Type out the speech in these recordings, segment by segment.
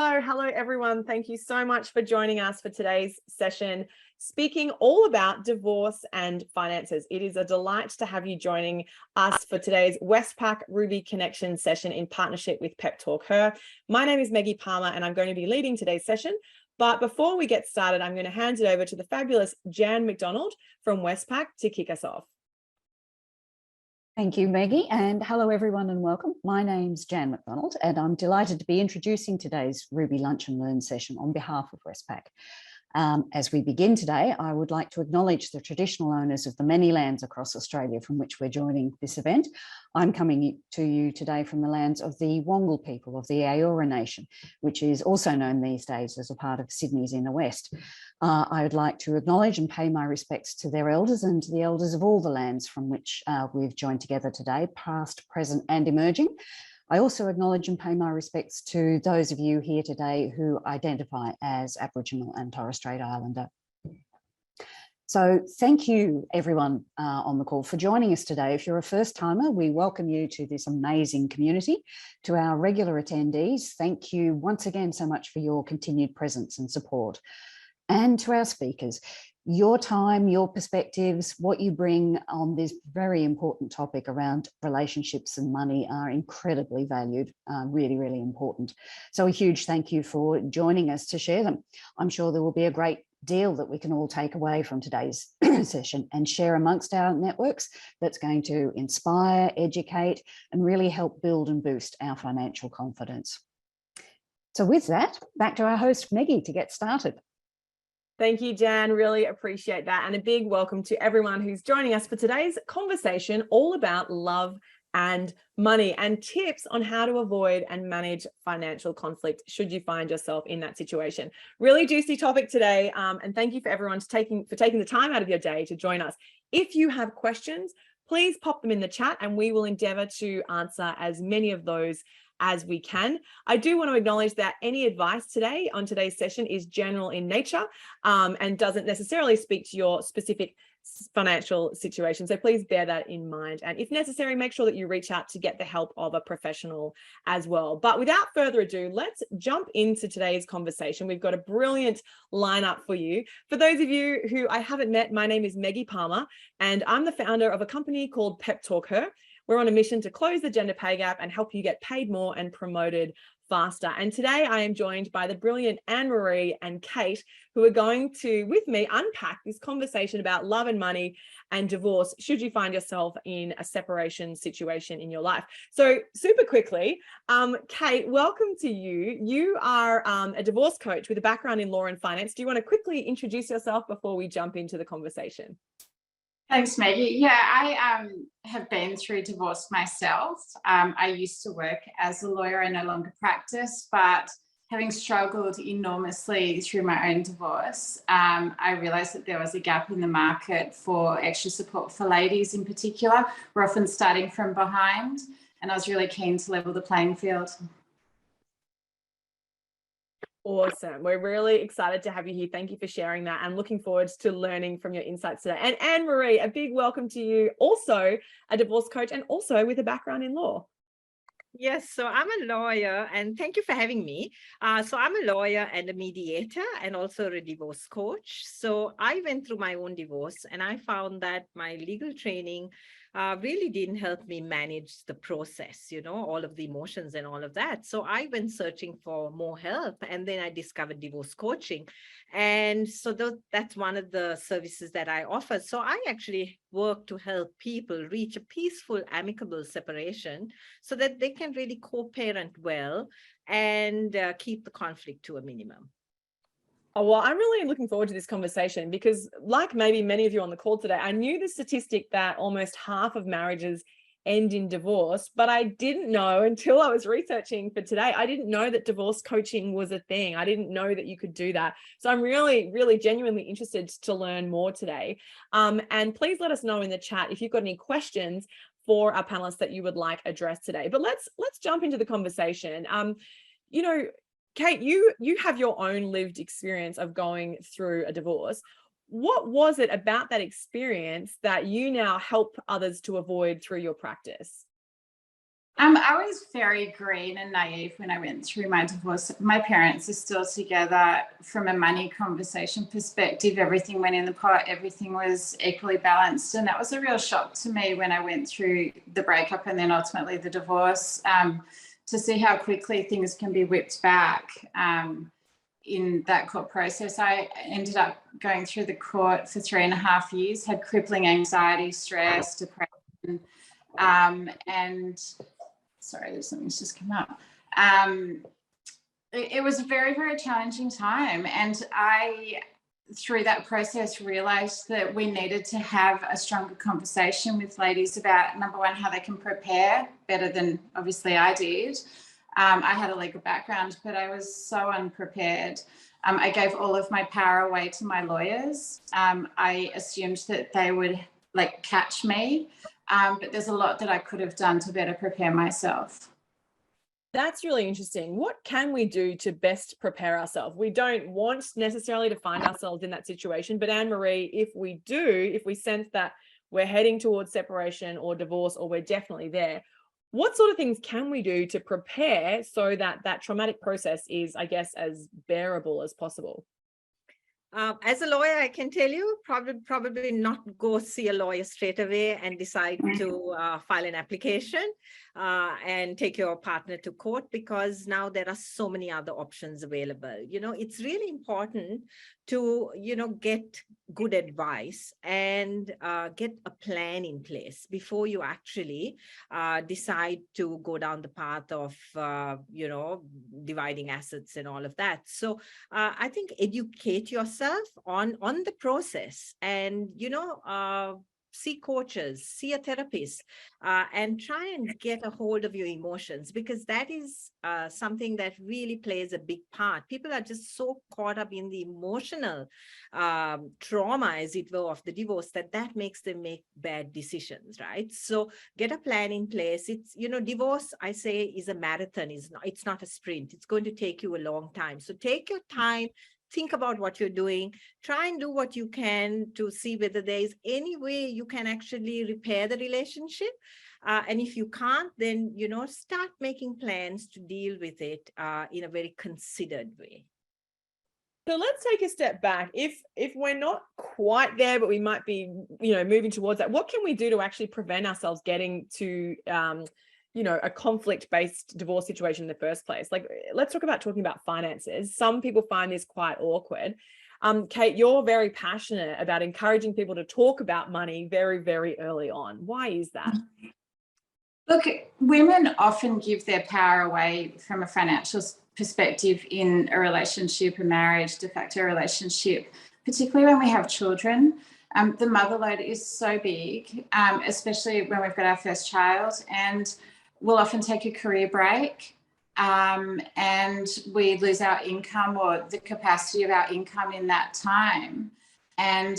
Hello everyone. Thank you so much for joining us for today's session, speaking all about divorce and finances. It is a delight to have you joining us for today's Westpac Ruby Connection session in partnership with PepTalkHer. My name is Meggie Palmer and I'm going to be leading today's session. But before we get started, I'm going to hand it over to the fabulous Jan McDonald from Westpac to kick us off. Thank you, Maggie, and hello everyone and welcome. My name's Jan McDonald and I'm delighted to be introducing today's Ruby Lunch and Learn session on behalf of Westpac. As we begin today, I would like to acknowledge the traditional owners of the many lands across Australia from which we're joining this event. I'm coming to you today from the lands of the Wongal people of the Eora Nation, which is also known these days as a part of Sydney's inner west. I would like to acknowledge and pay my respects to their elders and to the elders of all the lands from which we've joined together today, past, present and emerging. I also acknowledge and pay my respects to those of you here today who identify as Aboriginal and Torres Strait Islander. So thank you everyone on the call for joining us today. If you're a first timer, we welcome you to this amazing community. To our regular attendees, thank you once again so much for your continued presence and support. And to our speakers, your time, your perspectives, what you bring on this very important topic around relationships and money are incredibly valued, really, really important. So a huge thank you for joining us to share them. I'm sure there will be a great deal that we can all take away from today's session and share amongst our networks that's going to inspire, educate, and really help build and boost our financial confidence. So with that, back to our host, Meggie, to get started. Thank you, Jan. Really appreciate that. And a big welcome to everyone who's joining us for today's conversation all about love and money and tips on how to avoid and manage financial conflict should you find yourself in that situation. Really juicy topic today. And thank you for everyone for taking the time out of your day to join us. If you have questions, please pop them in the chat and we will endeavor to answer as many of those as we can. I do want to acknowledge that any advice today on today's session is general in nature and doesn't necessarily speak to your specific financial situation. So please bear that in mind. And if necessary, make sure that you reach out to get the help of a professional as well. But without further ado, let's jump into today's conversation. We've got a brilliant lineup for you. For those of you who I haven't met, my name is Meggie Palmer, and I'm the founder of a company called PepTalkHer. We're on a mission to close the gender pay gap and help you get paid more and promoted faster. And today I am joined by the brilliant Anne-Marie and Cade, who are going to, with me, unpack this conversation about love and money and divorce should you find yourself in a separation situation in your life. So super quickly, Cade, welcome to you. You are a divorce coach with a background in law and finance. Do you want to quickly introduce yourself before we jump into the conversation? Thanks, Maggie. Yeah, I have been through divorce myself. I used to work as a lawyer. I no longer practice, but having struggled enormously through my own divorce, I realised that there was a gap in the market for extra support for ladies in particular. We're often starting from behind, and I was really keen to level the playing field. Awesome. We're really excited to have you here. Thank you for sharing that and looking forward to learning from your insights today. And Anne-Marie, a big welcome to you, also a divorce coach and also with a background in law. Yes, so I'm a lawyer and thank you for having me. So I'm a lawyer and a mediator and also a divorce coach. So I went through my own divorce and I found that my legal training really didn't help me manage the process, you know, all of the emotions and all of that. So I went searching for more help and then I discovered divorce coaching. And so that's one of the services that I offer. So I actually work to help people reach a peaceful, amicable separation so that they can really co-parent well and keep the conflict to a minimum. Oh, well, I'm really looking forward to this conversation because like maybe many of you on the call today, I knew the statistic that almost half of marriages end in divorce, but I didn't know until I was researching for today, I didn't know that divorce coaching was a thing. I didn't know that you could do that. So I'm really, really genuinely interested to learn more today. And please let us know in the chat if you've got any questions for our panelists that you would like addressed today. But let's jump into the conversation. You know, Cade, you have your own lived experience of going through a divorce. What was it about that experience that you now help others to avoid through your practice? I was very green and naive when I went through my divorce. My parents are still together. From a money conversation perspective, everything went in the pot, everything was equally balanced. And that was a real shock to me when I went through the breakup and then ultimately the divorce, to see how quickly things can be whipped back in that court process. I ended up going through the court for 3.5 years, had crippling anxiety, stress, depression, and sorry, there's something's just come up. It was a very, very challenging time. And I, through that process, realized that we needed to have a stronger conversation with ladies about, number one, how they can prepare better than obviously I did. I had a legal background, but I was so unprepared. I gave all of my power away to my lawyers. I assumed that they would catch me. But there's a lot that I could have done to better prepare myself. That's really interesting. What can we do to best prepare ourselves? We don't want necessarily to find ourselves in that situation, but Anne-Marie, if we sense that we're heading towards separation or divorce, or we're definitely there, what sort of things can we do to prepare so that that traumatic process is, I guess, as bearable as possible? As a lawyer, I can tell you, probably not go see a lawyer straight away and decide to file an application and take your partner to court, because now there are so many other options available. It's really important to, get good advice and get a plan in place before you actually decide to go down the path of, dividing assets and all of that. So I think educate yourself on the process, and see coaches, see a therapist, and try and get a hold of your emotions, because that is something that really plays a big part. People are just so caught up in the emotional trauma, as it were, of the divorce, that makes them make bad decisions, right? So get a plan in place. It's, divorce, I say, is a marathon. It's not a sprint. It's going to take you a long time. So take your time. Think about what you're doing, try and do what you can to see whether there is any way you can actually repair the relationship. And if you can't, then, start making plans to deal with it in a very considered way. So let's take a step back. If we're not quite there, but we might be, moving towards that, what can we do to actually prevent ourselves getting to, a conflict-based divorce situation in the first place? Let's talking about finances. Some people find this quite awkward. Cade, you're very passionate about encouraging people to talk about money very, very early on. Why is that? Look, women often give their power away from a financial perspective in a relationship, a marriage, de facto relationship, particularly when we have children. The mother load is so big, especially when we've got our first child, and we'll often take a career break, and we lose our income or the capacity of our income in that time. And,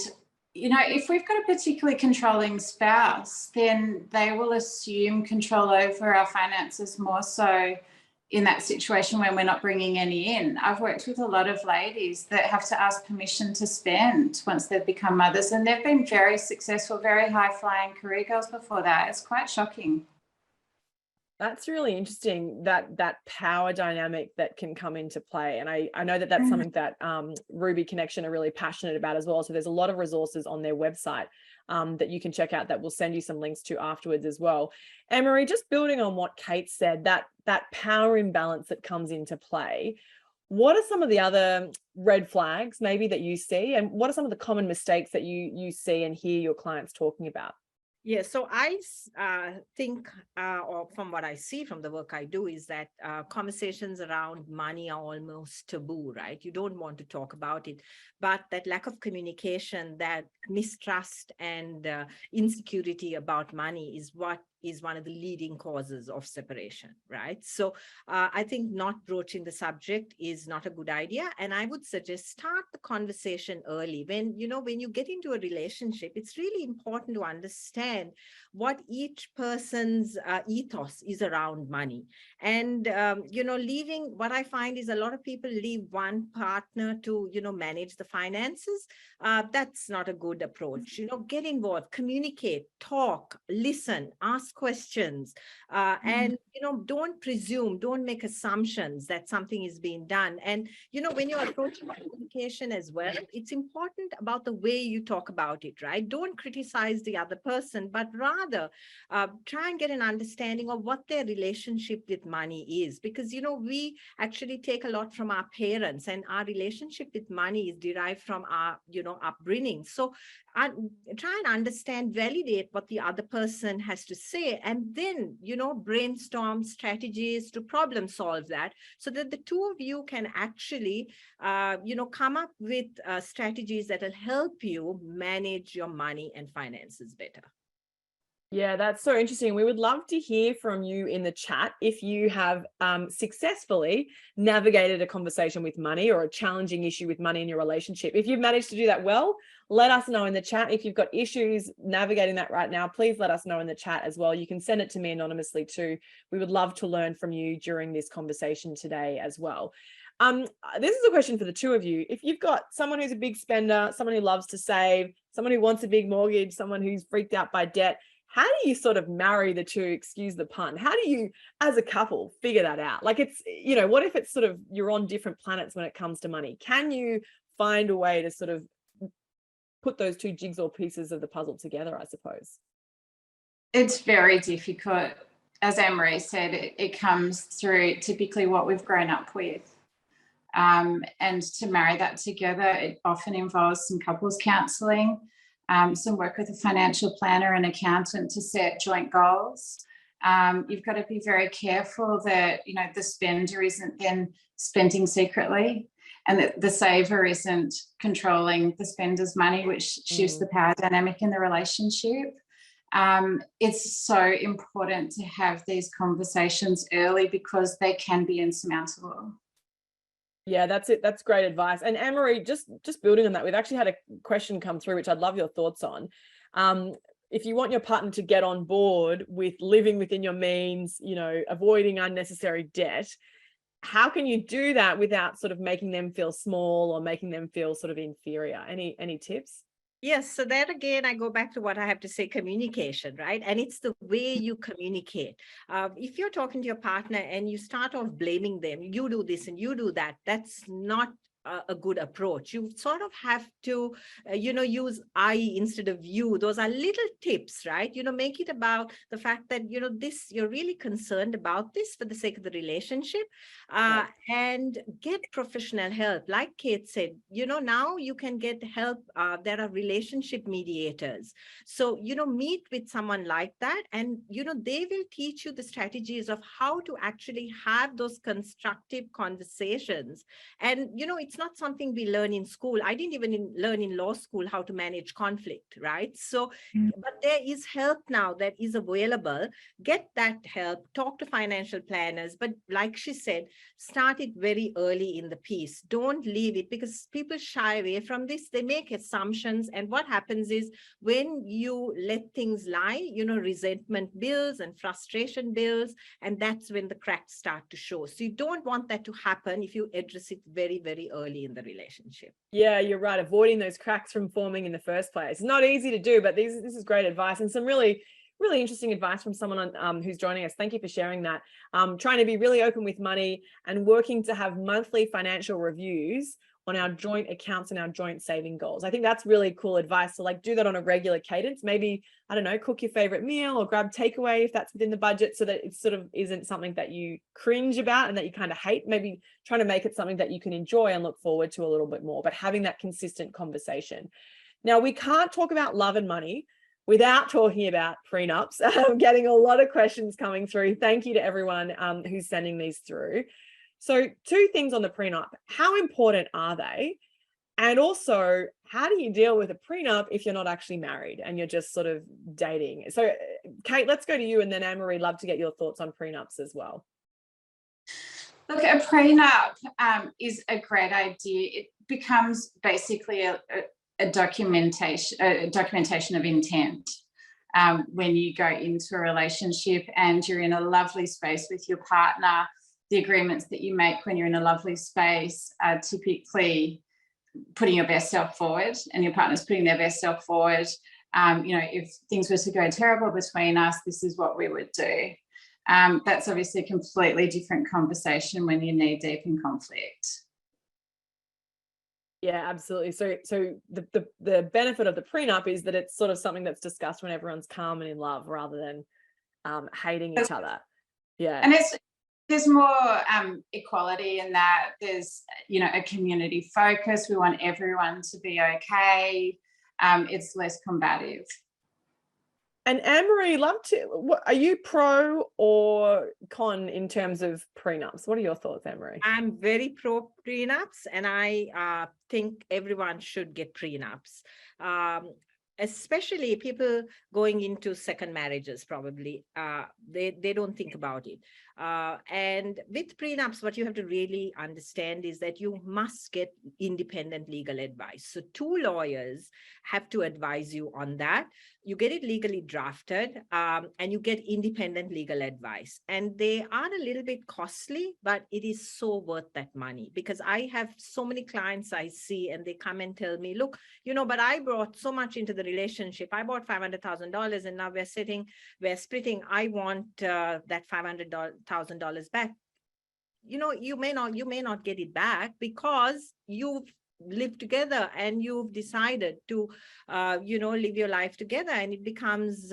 if we've got a particularly controlling spouse, then they will assume control over our finances more so in that situation when we're not bringing any in. I've worked with a lot of ladies that have to ask permission to spend once they've become mothers, and they've been very successful, very high-flying career girls before that. It's quite shocking. That's really interesting, that power dynamic that can come into play. And I know that's something that Ruby Connection are really passionate about as well. So there's a lot of resources on their website that you can check out that we'll send you some links to afterwards as well. Anne-Marie, just building on what Kate said, that power imbalance that comes into play, what are some of the other red flags maybe that you see? And what are some of the common mistakes that you see and hear your clients talking about? Yeah, so I think, or from what I see from the work I do, is that conversations around money are almost taboo, right? You don't want to talk about it, but that lack of communication, that mistrust and insecurity about money is what is one of the leading causes of separation, right? So I think not broaching the subject is not a good idea. And I would suggest start the conversation early. When you get into a relationship, it's really important to understand what each person's ethos is around money. And, leaving, what I find is a lot of people leave one partner to, manage the finances. That's not a good approach. Get involved, communicate, talk, listen, ask questions, and, don't presume, don't make assumptions that something is being done. And, when you're approaching communication as well, it's important about the way you talk about it, right? Don't criticize the other person, but rather try and get an understanding of what their relationship with money is. Because, we actually take a lot from our parents, and our relationship with money is derived from our, upbringing. So try and understand, validate what the other person has to say, and then, brainstorm strategies to problem solve that, so that the two of you can actually, come up with strategies that will help you manage your money and finances better. Yeah, that's so interesting. We would love to hear from you in the chat if you have successfully navigated a conversation with money or a challenging issue with money in your relationship. If you've managed to do that well, let us know in the chat. If you've got issues navigating that right now, please let us know in the chat as well. You can send it to me anonymously too. We would love to learn from you during this conversation today as well. This is a question for the two of you. If you've got someone who's a big spender, someone who loves to save, someone who wants a big mortgage, someone who's freaked out by debt, how do you sort of marry the two, excuse the pun? How do you, as a couple, figure that out? Like, it's, what if it's sort of you're on different planets when it comes to money? Can you find a way to sort of put those two jigsaw pieces of the puzzle together, I suppose? It's very difficult. As Anne-Marie said, it comes through typically what we've grown up with. And to marry that together, it often involves some couples counselling, some work with a financial planner and accountant to set joint goals. You've got to be very careful that, the spender isn't then spending secretly, and that the saver isn't controlling the spender's money, which shifts the power dynamic in the relationship. It's so important to have these conversations early because they can be insurmountable. Yeah, that's it. That's great advice. And Anne-Marie, just building on that, we've actually had a question come through, which I'd love your thoughts on. If you want your partner to get on board with living within your means, avoiding unnecessary debt, how can you do that without sort of making them feel small or making them feel sort of inferior? Any tips? Yes, so that again, I go back to what I have to say, communication, right? And it's the way you communicate. If you're talking to your partner and you start off blaming them, you do this and you do that, that's not a good approach. You sort of have to, use I instead of you. Those are little tips, right? Make it about the fact that, this, you're really concerned about this for the sake of the relationship, and get professional help. Like Cade said, now you can get help. There are relationship mediators. So, meet with someone like that, and, they will teach you the strategies of how to actually have those constructive conversations. And, it's not something we learn in school. I didn't even learn in law school how to manage conflict, right? So, but there is help now that is available. Get that help, talk to financial planners. But like she said, start it very early in the piece. Don't leave it, because people shy away from this. They make assumptions. And what happens is when you let things lie, resentment builds and frustration builds. And that's when the cracks start to show. So you don't want that to happen if you address it very, very early in the relationship. Yeah, you're right. Avoiding those cracks from forming in the first place. It's not easy to do, but this is great advice and some really, really interesting advice from someone who's joining us. Thank you for sharing that. Trying to be really open with money and working to have monthly financial reviews on our joint accounts and our joint saving goals. I think that's really cool advice. So do that on a regular cadence. Maybe, I don't know, cook your favorite meal or grab takeaway if that's within the budget, so that it sort of isn't something that you cringe about and that you kind of hate. Maybe trying to make it something that you can enjoy and look forward to a little bit more, but having that consistent conversation. Now, we can't talk about love and money without talking about prenups. I'm getting a lot of questions coming through. Thank you to everyone who's sending these through. So 2 things on the prenup. How important are they? And also, how do you deal with a prenup if you're not actually married and you're just sort of dating? So Cade, let's go to you, and then Anne-Marie, love to get your thoughts on prenups as well. Look, a prenup is a great idea. It becomes basically a documentation of intent. when you go into a relationship and you're in a lovely space with your partner. The agreements that you make when you're in a lovely space are typically putting your best self forward, and your partner's putting their best self forward. If things were to go terrible between us, this is what we would do. That's obviously a completely different conversation when you're knee deep in conflict. Yeah, absolutely. So the benefit of the prenup is that it's sort of something that's discussed when everyone's calm and in love, rather than hating each other. Yeah. And there's more equality in that. There's, a community focus. We want everyone to be okay. It's less combative. And Anne-Marie, are you pro or con in terms of prenups? What are your thoughts, Anne-Marie? I'm very pro prenups, and I think everyone should get prenups. Especially people going into second marriages, probably they don't think about it. And with prenups, what you have to really understand is that you must get independent legal advice. So 2 lawyers have to advise you on that. You get it legally drafted, and you get independent legal advice. And they are a little bit costly, but it is so worth that money, because I have so many clients I see, and they come and tell me, look, but I brought so much into the relationship. I bought $500,000, and now we're splitting. I want that $500,000 back. You may not get it back, because you've lived together and you've decided to live your life together, and it becomes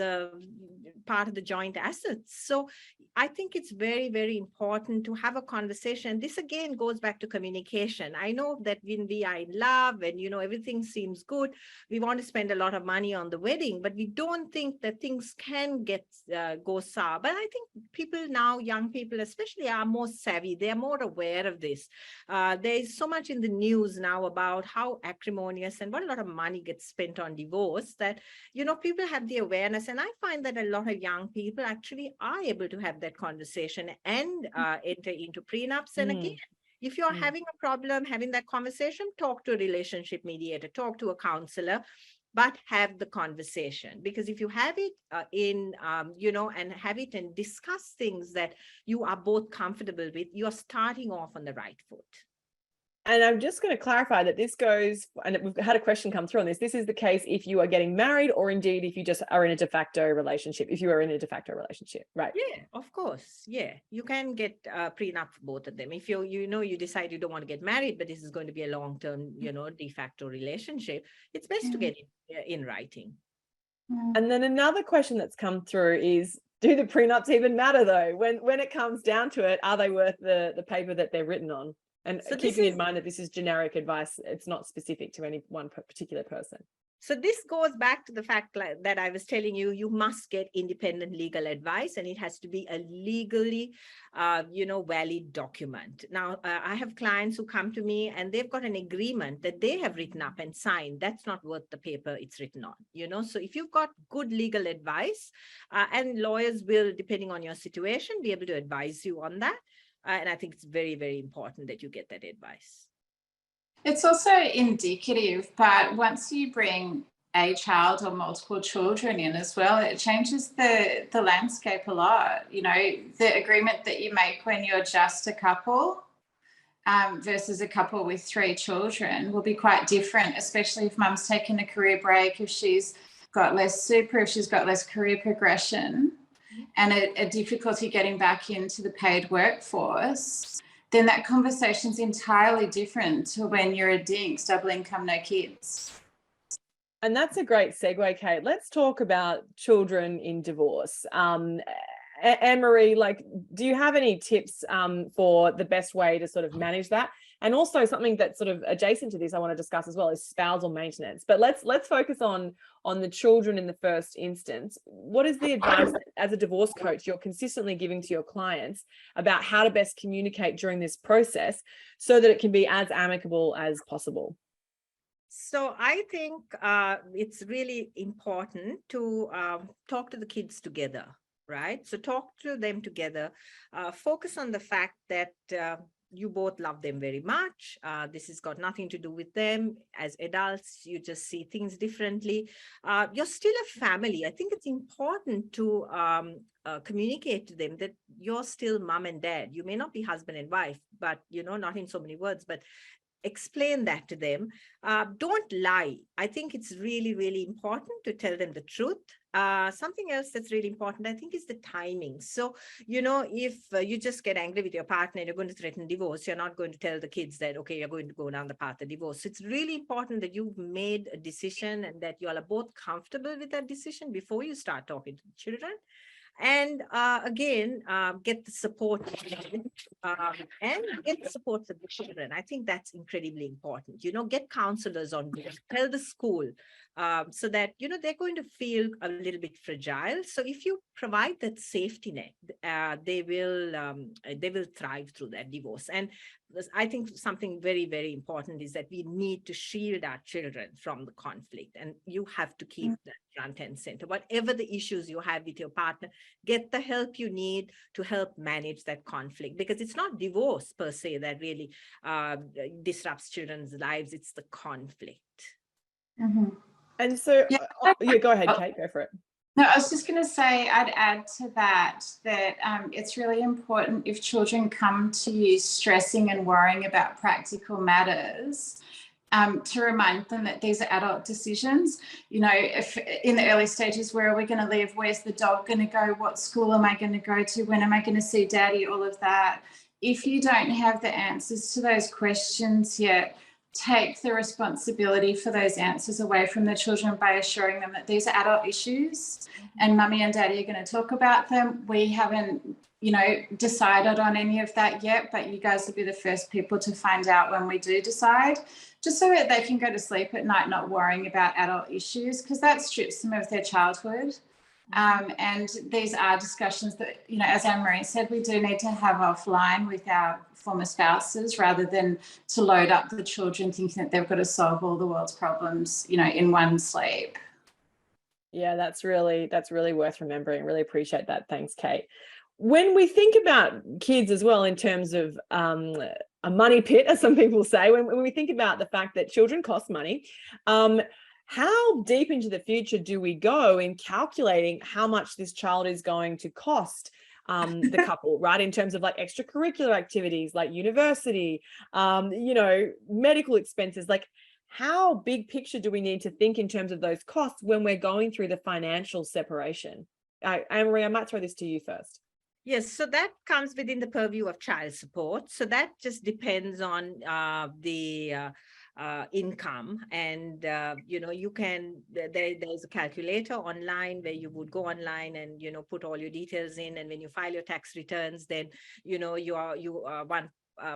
part of the joint assets. So I think it's very, very important to have a conversation. This again goes back to communication. I know that when we are in love and everything seems good, we want to spend a lot of money on the wedding, but we don't think that things can go sour. But I think people now, young people especially, are more savvy. They are more aware of this. There is so much in the news now about how acrimonious and what a lot of money gets spent on divorce, that people have the awareness. And I find that a lot of young people actually are able to have that conversation and enter into prenups. And again, if you're having a problem having that conversation, talk to a relationship mediator, talk to a counselor, but have the conversation. Because if you have it and have it and discuss things that you are both comfortable with, you're starting off on the right foot. And I'm just going to clarify that this goes, and we've had a question come through on this. This is the case if you are getting married, or indeed if you just are in a de facto relationship, if you are in a de facto relationship, right? Yeah, of course. Yeah, you can get a prenup for both of them. If you decide you don't want to get married, but this is going to be a long-term, de facto relationship, it's best to get it in writing. And then another question that's come through is, do the prenups even matter though? When it comes down to it, are they worth the paper that they're written on? And so keeping in mind that this is generic advice, it's not specific to any one particular person. So this goes back to the fact that I was telling you, you must get independent legal advice, and it has to be a legally, valid document. Now, I have clients who come to me and they've got an agreement that they have written up and signed. That's not worth the paper it's written on, So if you've got good legal advice, and lawyers will, depending on your situation, be able to advise you on that. And I think it's very, very important that you get that advice. It's also indicative, but once you bring a child or multiple children in as well, it changes the landscape a lot. The agreement that you make when you're just a couple versus a couple with 3 children will be quite different, especially if mum's taken a career break, if she's got less super, if she's got less career progression, and a difficulty getting back into the paid workforce, then that conversation's entirely different to when you're a dinks, double income, no kids. And that's a great segue, Cade. Let's talk about children in divorce. Anne-Marie, do you have any tips for the best way to sort of manage that? And also something that's sort of adjacent to this I want to discuss as well is spousal maintenance. But let's focus on the children in the first instance. What is the advice as a divorce coach you're consistently giving to your clients about how to best communicate during this process so that it can be as amicable as possible? So I think it's really important to talk to the kids together. right? So talk to them together, focus on the fact that you both love them very much. This has got nothing to do with them. As adults, you just see things differently. You're still a family. I think it's important to communicate to them that you're still mom and dad. You may not be husband and wife, but, you know, not in so many words, but explain that to them. Don't lie. I think it's really, really important to tell them the truth. Something else that's really important, I think, is the timing. So, you know, if you just get angry with your partner and you're going to threaten divorce, you're not going to tell the kids that, okay, you're going to go down the path of divorce. So it's really important that you've made a decision and that you all are both comfortable with that decision before you start talking to the children. And again, get the support and get the support for the children. I think that's incredibly important. You know, get counselors on board, tell the school so that, you know, they're going to feel a little bit fragile. So if you provide that safety net, they will thrive through that divorce. And I think something very, very important is that we need to shield our children from the conflict, and you have to keep that front and center. Whatever the issues you have with your partner, get the help you need to help manage that conflict, because it's not divorce per se that really disrupts children's lives. It's the conflict. Mm-hmm. And so, yeah, go ahead, Kate, go for it. No, I was just going to say, I'd add to that it's really important if children come to you stressing and worrying about practical matters, to remind them that these are adult decisions. You know, if in the early stages, where are we going to live? Where's the dog going to go? What school am I going to go to? When am I going to see daddy? All of that. If you don't have the answers to those questions yet, take the responsibility for those answers away from the children by assuring them that these are adult issues and mummy and daddy are going to talk about them. We haven't, you know, decided on any of that yet, but you guys will be the first people to find out when we do decide, just so that they can go to sleep at night not worrying about adult issues, because that strips them of their childhood. And these are discussions that, you know, as Anne-Marie said, we do need to have offline with our former spouses, rather than to load up the children thinking that they've got to solve all the world's problems, you know, in one sleep. Yeah, that's really worth remembering. Really appreciate that. Thanks, Kate. When we think about kids as well, in terms of a money pit, as some people say, when we think about the fact that children cost money, how deep into the future do we go in calculating how much this child is going to cost the couple, right? In terms of like extracurricular activities, like university, you know, medical expenses, like how big picture do we need to think in terms of those costs when we're going through the financial separation? Anne-Marie, I might throw this to you first. Yes, so that comes within the purview of child support. So that just depends on the income, and you know, you can there's a calculator online where you would go online and, you know, put all your details in, and when you file your tax returns, then, you know, you are one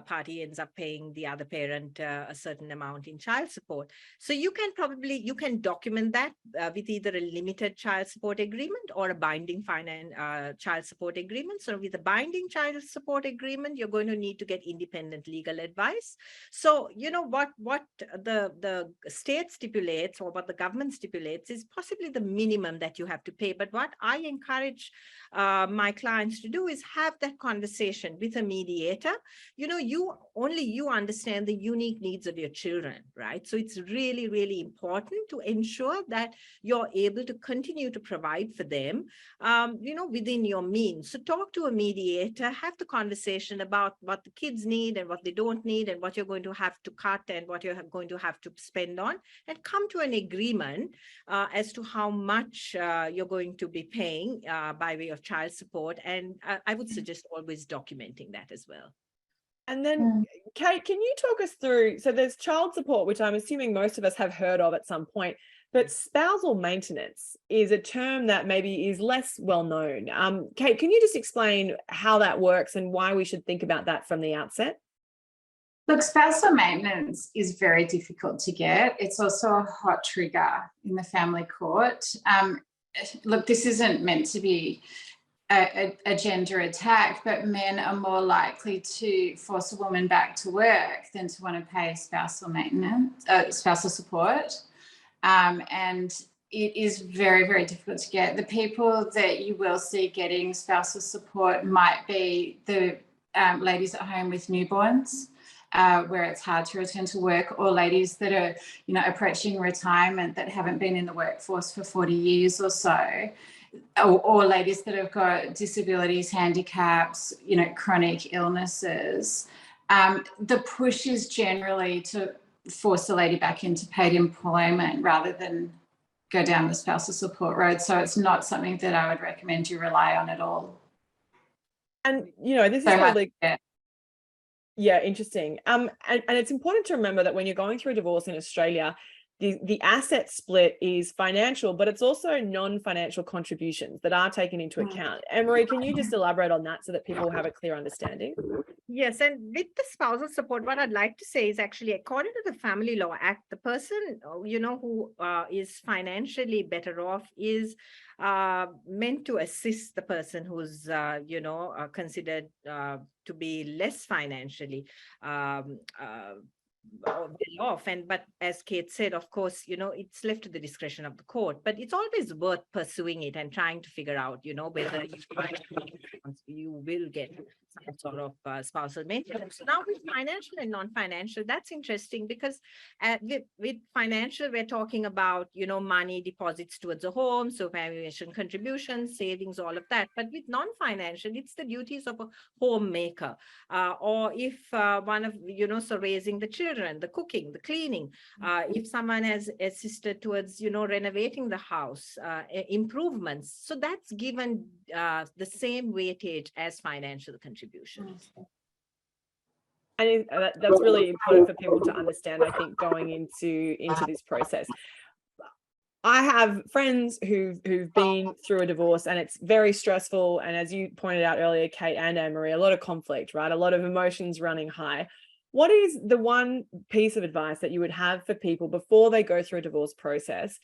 party ends up paying the other parent a certain amount in child support. So you can document that with either a limited child support agreement or a binding child support agreement. So with a binding child support agreement, you're going to need to get independent legal advice. So, you know, what the state stipulates, or what the government stipulates, is possibly the minimum that you have to pay. But what I encourage my clients to do is have that conversation with a mediator. You know, you understand the unique needs of your children, right? So it's really, really important to ensure that you're able to continue to provide for them, you know, within your means. So talk to a mediator, have the conversation about what the kids need and what they don't need, and what you're going to have to cut and what you're going to have to spend on, and come to an agreement as to how much you're going to be paying by way of child support. And I would suggest always documenting that as well. And then, Kate, can you talk us through, so there's child support, which I'm assuming most of us have heard of at some point, but spousal maintenance is a term that maybe is less well known. Kate, can you just explain how that works and why we should think about that from the outset? Look, spousal maintenance is very difficult to get. It's also a hot trigger in the family court. Look, this isn't meant to be a gender attack, but men are more likely to force a woman back to work than to want to pay spousal maintenance, spousal support. And it is very, very difficult to get. The people that you will see getting spousal support might be the ladies at home with newborns, where it's hard to return to work, or ladies that are, approaching retirement that haven't been in the workforce for 40 years or so, or ladies that have got disabilities, handicaps, chronic illnesses. The push is generally to force a lady back into paid employment rather than go down the spousal support road. So it's not something that I would recommend you rely on at all. And, this is probably... Yeah, interesting. And it's important to remember that when you're going through a divorce in Australia, the asset split is financial, but it's also non-financial contributions that are taken into account. Anne-Marie, can you just elaborate on that so that people have a clear understanding? Yes, and with the spousal support, what I'd like to say is actually, according to the Family Law Act, the person, who is financially better off is meant to assist the person who's, considered to be less financially well off. But as Cade said, of course, it's left to the discretion of the court, but it's always worth pursuing it and trying to figure out, whether you will get some sort of spousal maintenance. So now with financial and non-financial, that's interesting because with financial, we're talking about, money deposits towards a home, so valuation contributions, savings, all of that. But with non-financial, it's the duties of a homemaker, or if one of, so raising the children, the cooking, the cleaning, if someone has assisted towards, renovating the house, improvements. So that's given the same weightage as financial contributions. And that's really important for people to understand, I think, going into this process. I have friends who've been through a divorce, and it's very stressful. And as you pointed out earlier, Kate and Anne-Marie, a lot of conflict, right? A lot of emotions running high. What is the one piece of advice that you would have for people before they go through a divorce process?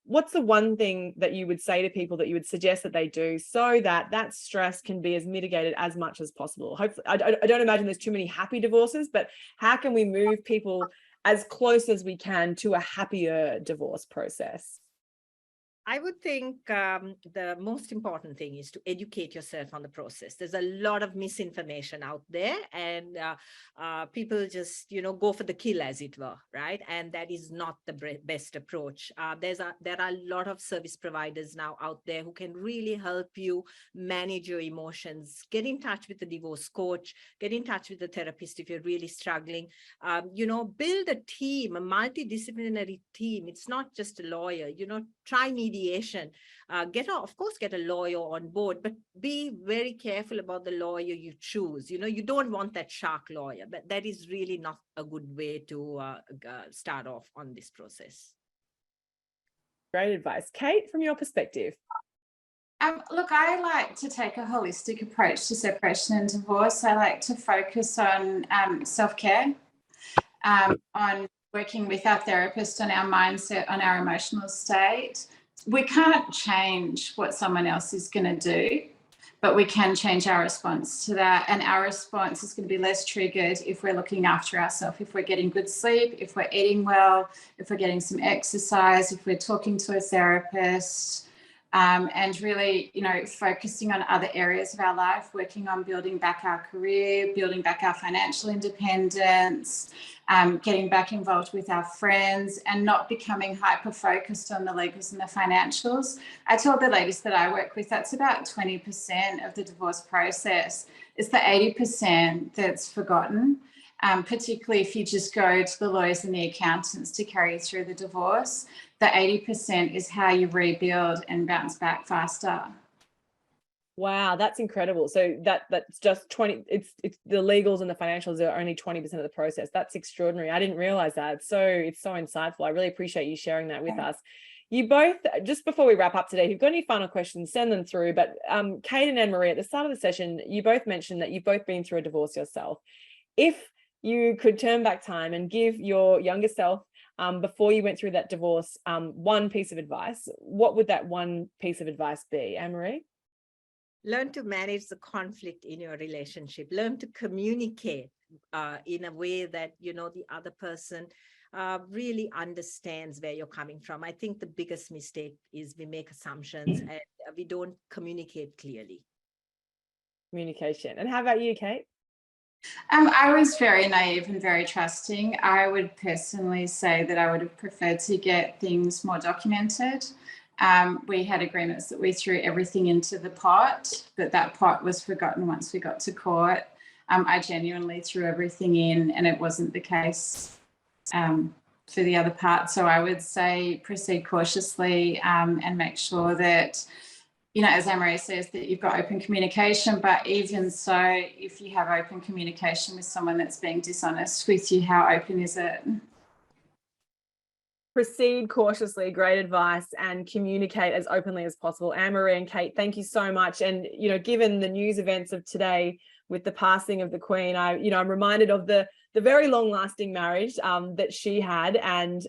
What's the one thing that you would say to people that you would suggest that they do so that that stress can be as mitigated as much as possible? Hopefully, I don't imagine there's too many happy divorces, but how can we move people as close as we can to a happier divorce process? I would think the most important thing is to educate yourself on the process. There's a lot of misinformation out there, and people just, go for the kill, as it were, right? And that is not the best approach. There are a lot of service providers now out there who can really help you manage your emotions. Get in touch with the divorce coach, get in touch with the therapist if you're really struggling. Build a team, a multidisciplinary team. It's not just a lawyer, try mediation, get a lawyer on board, but be very careful about the lawyer you choose. You don't want that shark lawyer, but that is really not a good way to start off on this process. Great advice. Kate, from your perspective. Look, I like to take a holistic approach to separation and divorce. I like to focus on self-care, on working with our therapist on our mindset, on our emotional state. We can't change what someone else is going to do, but we can change our response to that. And our response is going to be less triggered if we're looking after ourselves, if we're getting good sleep, if we're eating well, if we're getting some exercise, if we're talking to a therapist, and really, focusing on other areas of our life, working on building back our career, building back our financial independence, getting back involved with our friends, and not becoming hyper-focused on the legals and the financials. I tell the ladies that I work with, that's about 20% of the divorce process. It's the 80% that's forgotten. Particularly if you just go to the lawyers and the accountants to carry you through the divorce. The 80% is how you rebuild and bounce back faster. Wow, that's incredible. So that's just 20, it's the legals and the financials are only 20% of the process. That's extraordinary. I didn't realize that. It's so insightful. I really appreciate you sharing that with us. You both, just before we wrap up today, if you've got any final questions, send them through. But Cade and Anne-Marie, at the start of the session, you both mentioned that you've both been through a divorce yourself. If you could turn back time and give your younger self, before you went through that divorce, one piece of advice, what would that one piece of advice be, Anne-Marie? Learn to manage the conflict in your relationship. Learn to communicate in a way that, the other person really understands where you're coming from. I think the biggest mistake is we make assumptions and we don't communicate clearly. Communication. And how about you, Kate? I was very naive and very trusting. I would personally say that I would have preferred to get things more documented. We had agreements that we threw everything into the pot, but that pot was forgotten once we got to court. I genuinely threw everything in, and it wasn't the case for the other part. So I would say proceed cautiously and make sure that, you know, as Anne-Marie says, that you've got open communication. But even so, if you have open communication with someone that's being dishonest with you, how open is it? Proceed cautiously, great advice, and communicate as openly as possible. Anne-Marie and Kate, thank you so much. And, you know, given the news events of today with the passing of the Queen, I'm reminded of the very long-lasting marriage that she had. And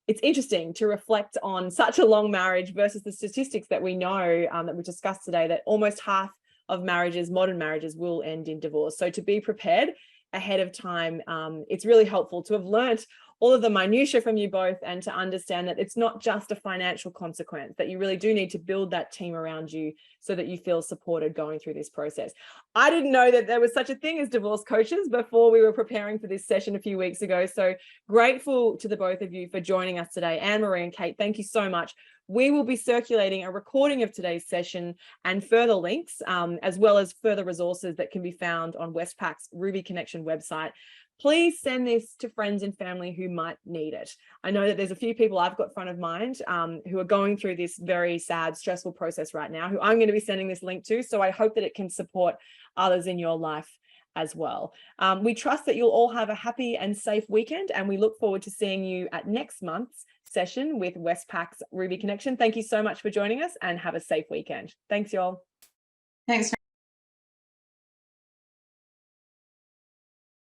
it's interesting to reflect on such a long marriage versus the statistics that we know that we discussed today, that almost half of marriages, modern marriages, will end in divorce. So to be prepared ahead of time, it's really helpful to have learnt all of the minutiae from you both, and to understand that it's not just a financial consequence, that you really do need to build that team around you so that you feel supported going through this process. I didn't know that there was such a thing as divorce coaches before we were preparing for this session a few weeks ago. So grateful to the both of you for joining us today. Anne-Marie and Kate, thank you so much. We will be circulating a recording of today's session and further links, as well as further resources that can be found on Westpac's Ruby Connection website. Please send this to friends and family who might need it. I know that there's a few people I've got front of mind who are going through this very sad, stressful process right now, who I'm going to be sending this link to. So I hope that it can support others in your life as well. We trust that you'll all have a happy and safe weekend, and we look forward to seeing you at next month's session with Westpac's Ruby Connection. Thank you so much for joining us, and have a safe weekend. Thanks, y'all. Thanks.